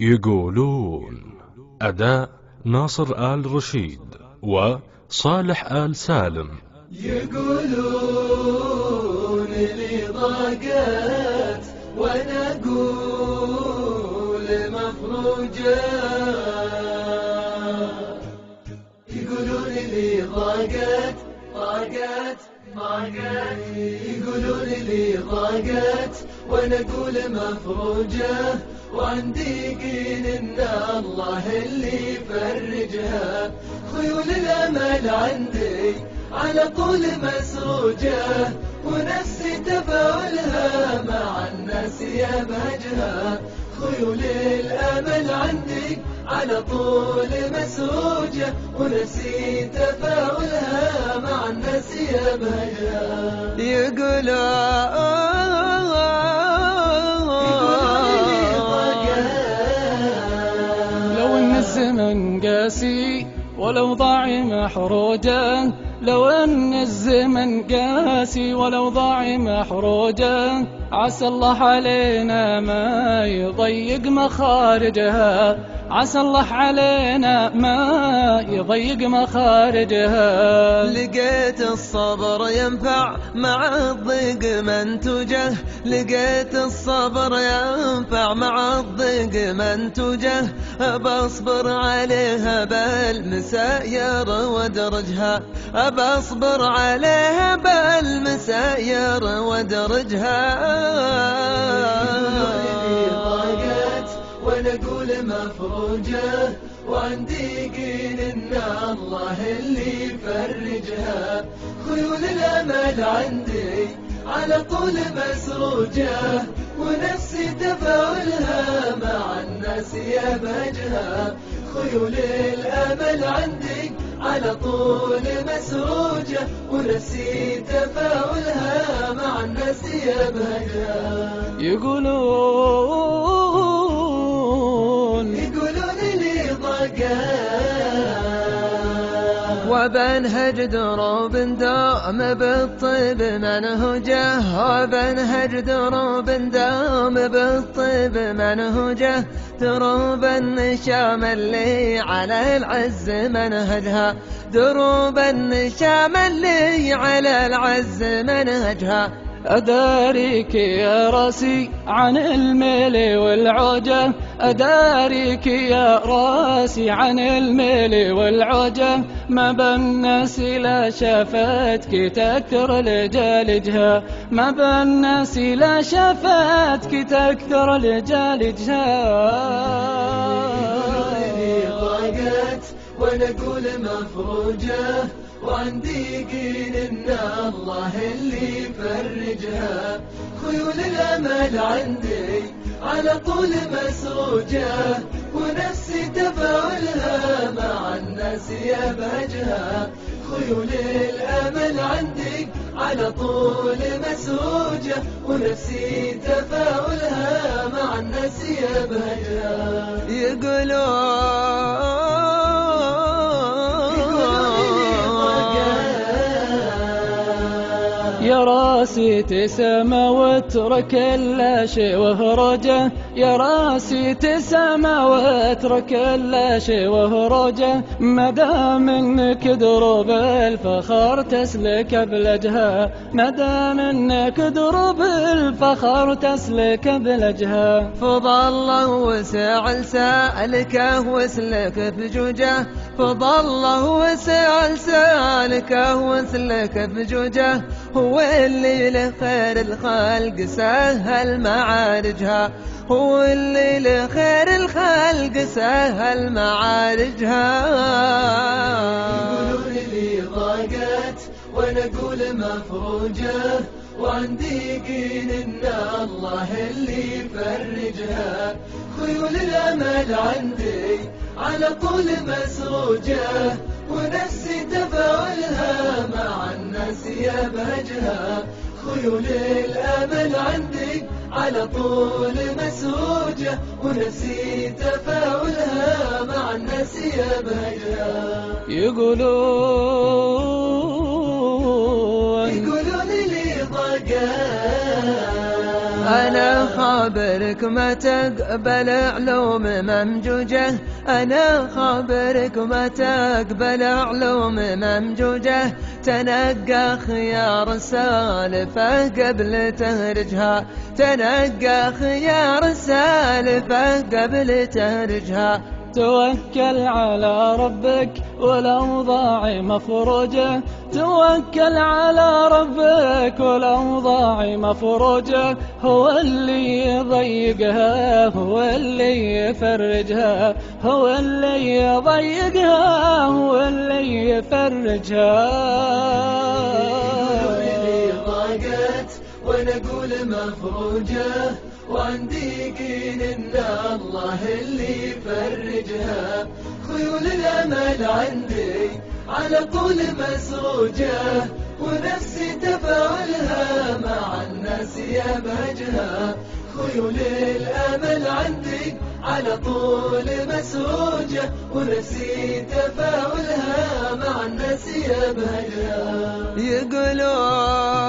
يقولون أداء ناصر آل رشيد وصالح آل سالم. يقولون لي ضاقت وانا اقول مفروجة، يقولون لي ضاقت يقولون لي ضاقت وانا اقول مفروجة، وعندي يقين ان الله اللي يفرجها. خيول الامل عندي على طول مسروجة، ونفسي تفاؤلها مع الناس يبهجها. خيول الامل عندي على طول مسروجة، ونفسي تفاؤلها مع الناس يبهجها. لو ان الزمن قاسي ولو ضاعي محروجة، لو ان الزمن قاسي ولو ضاعي محروجة، عسى الله علينا ما يضيق مخارجها، عسى الله علينا ما يضيق مخارجها. لقيت الصبر ينفع مع الضيق منتجه، لقيت الصبر ينفع مع الضيق منتجه، بصبر عليها بالمساير وادرجها، بصبر عليها بالمساير وادرجها. وانا اقول مفروجة، وعندي يقين ان الله اللي يفرجها. خيول الامل عندي على طول مسروجة، ونفسي تفاؤلها مع الناس يبهجها. خيول الامل عندي على طول مسروجة، ونفسي تفاؤلها مع الناس يبهجها. يقولون لي ضاقت وبنهج دروب دوم بالطيب منهجه، وبنهج دروب دوم بالطيب منهجه، دروب النشام اللي على العز منهجها، دروب النشام اللي على العز منهجها. أداريك يا راسي عن الميل والعوجة، أداريك يا راسي عن الميل والعوجة، ما بالناس لا شافتك تكثر لجالجها، ما بالناس لا شافتك تكثر لجالجها. وانا اقول مفروجة، وعندي يقين ان الله اللي يفرجها. خيول الامل عندي على طول مسروجة، ونفسي تفاؤلها مع الناس يبهجها. خيول الامل عندي على طول مسروجة، ونفسي تفاؤلها مع الناس يبهجها. يقولون يا راسي تسمى واترك كل شيء وهرجه، يا راسي تسمى واترك كل شيء وهرجه، مدام انك دروب الفخر تسلك بلجها، مدام انك دروب الفخر تسلك بلجها. فضل وسع لسالكه واسلك بجوجه، فضل وسع لسالكه واسلك بجوجه، هو اللي لخير الخلق سهل معارجها، هو اللي لخير الخلق سهل معارجها. يقولون لي ضاقت وانا اقول مفروجة، وعندي يقين ان الله اللي يفرجها. خيول الامل عندي على طول مسروجة، ونفسي تفاؤلها مع الناس يبهجها. خيول الامل عندي على طول مسروجة، ونفسي تفاؤلها مع الناس يبهجها. يقولون لي ضاقت أنا خابرك ما تقبل علوم ممجوجة، أنا خابرك ما تقبل علوم ممجوجة، تنقى خيار سالفة قبل تهرجها، تنقى خيار سالفة قبل تهرجها. توكل على ربك والأوضاع مفروجة، توكل على ربك والأوضاع مفروجة، هو اللي يضيقها هو اللي يفرجها، هو اللي يضيقها هو اللي يفرجها. وانا اقول مفروجة، وعندي يقين ان الله اللي يفرجها. خيول الامل عندي على طول مسروجة، ونفسي تفاعلها مع الناس يبهجها. خيول الامل عندي على طول مسروجة، ونفسي تفاعلها مع الناس يبهجها. يقولون